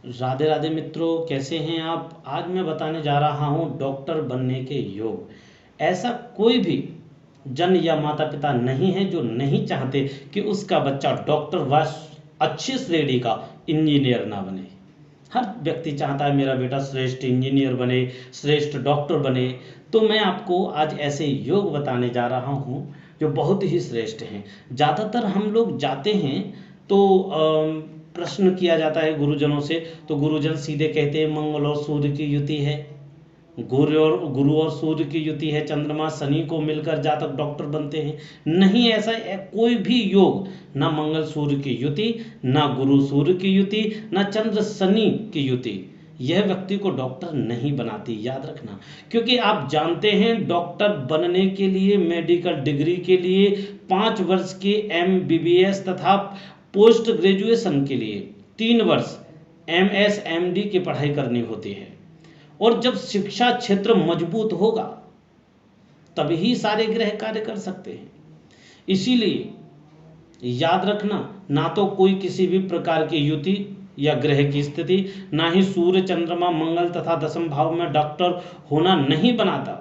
राधे राधे मित्रों, कैसे हैं आप। आज मैं बताने जा रहा हूं डॉक्टर बनने के योग। ऐसा कोई भी जन या माता पिता नहीं है जो नहीं चाहते कि उसका बच्चा डॉक्टर व अच्छी श्रेणी का इंजीनियर ना बने। हर व्यक्ति चाहता है मेरा बेटा श्रेष्ठ इंजीनियर बने, श्रेष्ठ डॉक्टर बने। तो मैं आपको आज ऐसे योग बताने जा रहा हूं जो बहुत ही श्रेष्ठ हैं। ज़्यादातर हम लोग जाते हैं तो प्रश्न किया जाता है गुरुजनों से, तो गुरुजन सीधे कहते हैं मंगल और सूर्य की युति है, गुरु और सूर्य की युति है, चंद्रमा शनि को मिलकर जातक डॉक्टर बनते हैं। नहीं, ऐसा कोई भी योग, ना मंगल सूर्य की युति, ना गुरु सूर्य की युति, ना चंद्र शनि की युति यह व्यक्ति को डॉक्टर नहीं बनाती, याद रखना। क्योंकि आप जानते हैं डॉक्टर बनने के लिए मेडिकल डिग्री के लिए 5 वर्ष के MBBS तथा पोस्ट ग्रेजुएशन के लिए 3 वर्ष MSMD की पढ़ाई करनी होती है। और जब शिक्षा क्षेत्र मजबूत होगा तभी सारे ग्रह कार्य कर सकते हैं। इसीलिए याद रखना, ना तो कोई किसी भी प्रकार की युति या ग्रह की स्थिति, ना ही सूर्य चंद्रमा मंगल तथा दसम भाव में डॉक्टर होना नहीं बनाता।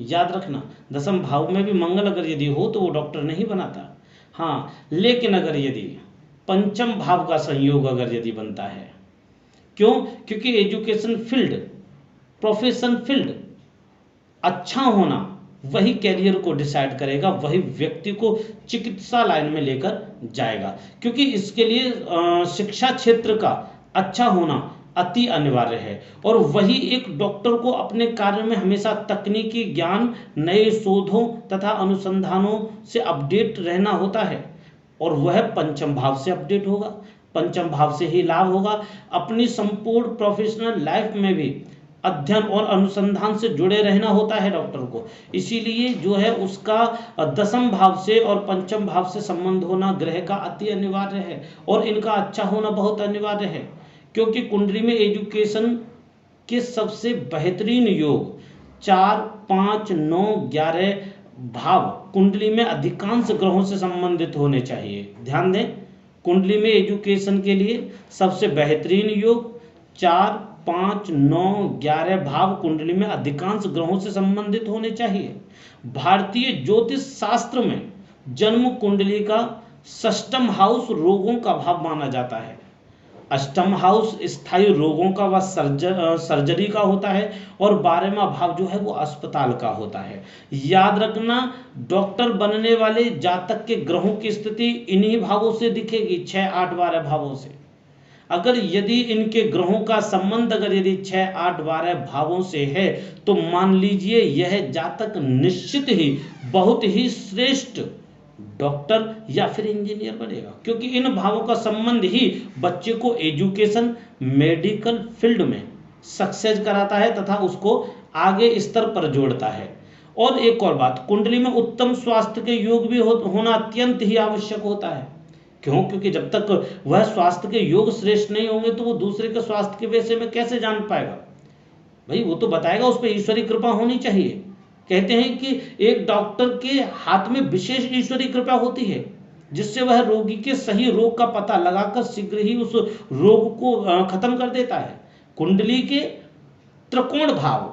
याद रखना, दसम भाव में भी मंगल अगर यदि हो तो वो डॉक्टर नहीं बनाता। हाँ, लेकिन अगर यदि पंचम भाव का संयोग अगर यदि बनता है, क्यों? क्योंकि एजुकेशन फील्ड, प्रोफेशन फील्ड अच्छा होना वही कैरियर को डिसाइड करेगा, वही व्यक्ति को चिकित्सा लाइन में लेकर जाएगा। क्योंकि इसके लिए शिक्षा क्षेत्र का अच्छा होना अति अनिवार्य है। और वही एक डॉक्टर को अपने कार्य में हमेशा तकनीकी ज्ञान, नए शोधों तथा अनुसंधानों से अपडेट रहना होता है। और वह पंचम भाव से अपडेट होगा, पंचम भाव से ही लाभ होगा। अपनी संपूर्ण प्रोफेशनल लाइफ में भी अध्ययन और अनुसंधान से जुड़े रहना होता है डॉक्टर को। इसीलिए जो है उसका दसम भाव से और पंचम भाव से संबंध होना ग्रह का अति अनिवार्य है, और इनका अच्छा होना बहुत अनिवार्य है। क्योंकि कुंडली में एजुकेशन के सबसे बेहतरीन योग 4, 5, 9, 11 भाव कुंडली में अधिकांश ग्रहों से संबंधित होने चाहिए। ध्यान दें, कुंडली में एजुकेशन के लिए सबसे बेहतरीन योग 4, 5, 9, 11 भाव कुंडली में अधिकांश ग्रहों से संबंधित होने चाहिए। भारतीय ज्योतिष शास्त्र में जन्म कुंडली का षष्ठम हाउस रोगों का भाव माना जाता है। अष्टम हाउस स्थायी रोगों का व सर्जरी का होता है, और 12वां भाव जो है वो अस्पताल का होता है। याद रखना, डॉक्टर बनने वाले जातक के ग्रहों की स्थिति इन्हीं भावों से दिखेगी, 6, 8, 12 भावों से। अगर यदि इनके ग्रहों का संबंध अगर यदि 6, 8, 12 भावों से है तो मान लीजिए यह जातक निश्चित ही बहुत ही श्रेष्ठ डॉक्टर या फिर इंजीनियर बनेगा। क्योंकि इन भावों का संबंध ही बच्चे को एजुकेशन, मेडिकल फील्ड में सक्सेस कराता है तथा उसको आगे स्तर पर जोड़ता है। और एक और बात, कुंडली में उत्तम स्वास्थ्य के योग भी होना अत्यंत ही आवश्यक होता है। क्यों? क्योंकि जब तक वह स्वास्थ्य के योग श्रेष्ठ नहीं होंगे तो वो दूसरे के स्वास्थ्य के विषय में कैसे जान पाएगा? भाई वो तो बताएगा, उस पर ईश्वरी कृपा होनी चाहिए। कहते हैं कि एक डॉक्टर के हाथ में विशेष ईश्वरी कृपा होती है, जिससे वह रोगी के सही रोग का पता लगाकर शीघ्र ही उस रोग को खत्म कर देता है। कुंडली के त्रिकोण भाव,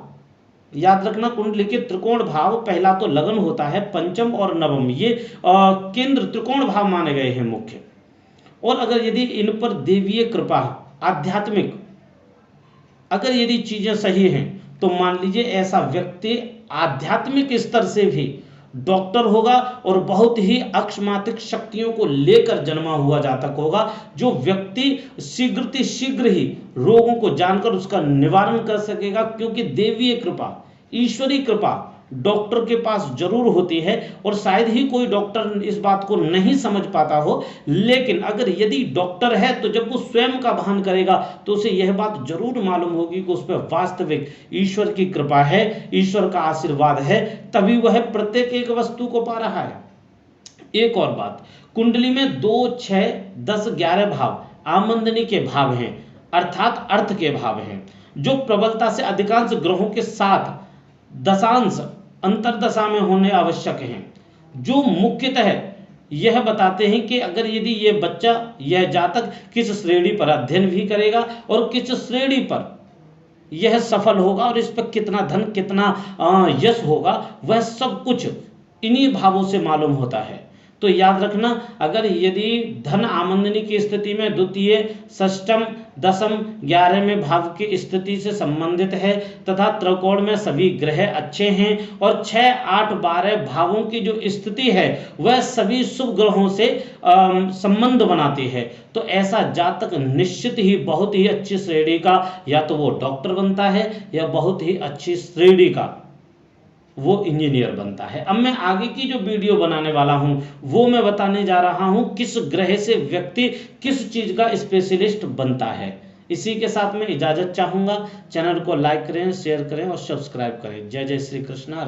याद रखना, कुंडली के त्रिकोण भाव, पहला तो लगन होता है, पंचम और नवम, ये केंद्र त्रिकोण भाव माने गए हैं मुख्य। और अगर यदि इन पर देवीय कृपा, आध्यात्मिक अगर यदि चीजें सही हैं तो मान लीजिए ऐसा व्यक्ति आध्यात्मिक स्तर से भी डॉक्टर होगा और बहुत ही अकस्मातिक शक्तियों को लेकर जन्मा हुआ जातक होगा, जो व्यक्ति शीघ्र ही रोगों को जानकर उसका निवारण कर सकेगा। क्योंकि देवीय कृपा, ईश्वरी कृपा डॉक्टर के पास जरूर होती है। और शायद ही कोई डॉक्टर इस बात को नहीं समझ पाता हो, लेकिन अगर यदि डॉक्टर है तो जब वो स्वयं का भान करेगा तो उसे यह बात जरूर मालूम होगी कि उस पर वास्तविक ईश्वर की कृपा है, ईश्वर का आशीर्वाद है, तभी वह प्रत्येक एक वस्तु को पा रहा है। एक और बात, कुंडली में 2, 6, 10, 11 भाव आमंदनी के भाव हैं, अर्थात अर्थ के भाव हैं, जो प्रबलता से अधिकांश ग्रहों के साथ दशांश अंतरदशा में होने आवश्यक हैं। जो मुख्यतः यह बताते हैं कि अगर यदि ये बच्चा, यह जातक किस श्रेणी पर अध्ययन भी करेगा और किस श्रेणी पर यह सफल होगा और इस पर कितना धन, कितना यश होगा, वह सब कुछ इन्हीं भावों से मालूम होता है। तो याद रखना, अगर यदि धन आमंदनी की स्थिति में द्वितीय, षष्टम, दसम, 11वें भाव की स्थिति से संबंधित है तथा त्रिकोण में सभी ग्रह अच्छे हैं और 6, 8, 12 भावों की जो स्थिति है वह सभी शुभ ग्रहों से संबंध बनाती है, तो ऐसा जातक निश्चित ही बहुत ही अच्छी श्रेणी का या तो वो डॉक्टर बनता है या बहुत ही अच्छी श्रेणी का वो इंजीनियर बनता है। अब मैं आगे की जो वीडियो बनाने वाला हूं वो मैं बताने जा रहा हूं किस ग्रह से व्यक्ति किस चीज का स्पेशलिस्ट बनता है। इसी के साथ मैं इजाजत चाहूंगा। चैनल को लाइक करें, शेयर करें और सब्सक्राइब करें। जय जय श्री कृष्णा।